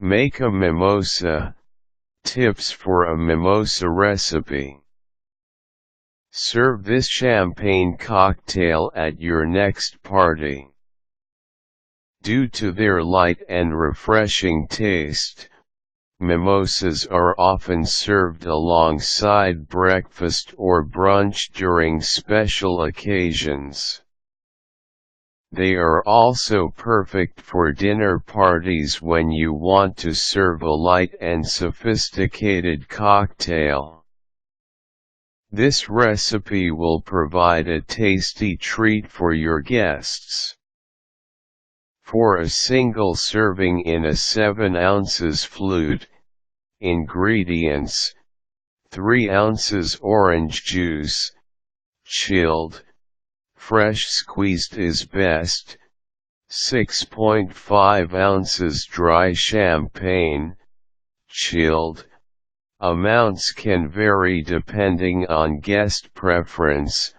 Make a mimosa. Tips for a mimosa recipe. Serve this champagne cocktail at your next party. Due to their light and refreshing taste, mimosas are often served alongside breakfast or brunch during special occasions. They are also perfect for dinner parties when you want to serve a light and sophisticated cocktail. This recipe will provide a tasty treat for your guests. For a single serving in a 7 ounces flute, ingredients: 3 ounces orange juice, chilled, fresh squeezed is best, 6.5 ounces dry champagne, chilled. Amounts can vary depending on guest preference.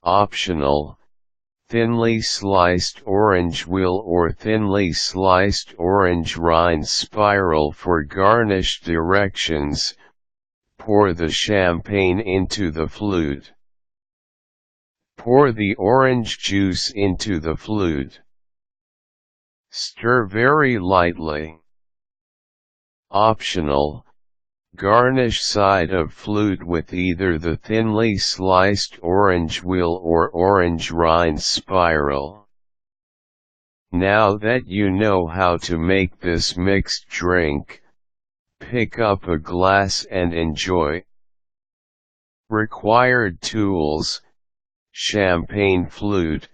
Optional: thinly sliced orange wheel or thinly sliced orange rind spiral. For garnish directions: pour the champagne into the flute. Pour the orange juice into the flute. Stir very lightly. Optional: garnish side of flute with either the thinly sliced orange wheel or orange rind spiral. Now that you know how to make this mixed drink, pick up a glass and enjoy. Required tools: champagne flute.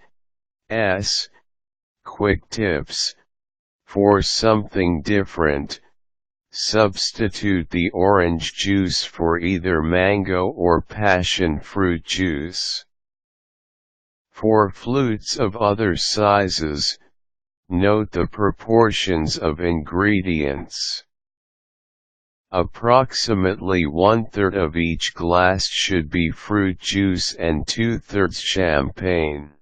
Quick tips: for something different, substitute the orange juice for either mango or passion fruit juice. For flutes of other sizes, note the proportions of ingredients. Approximately 1/3 of each glass should be fruit juice and 2/3 champagne.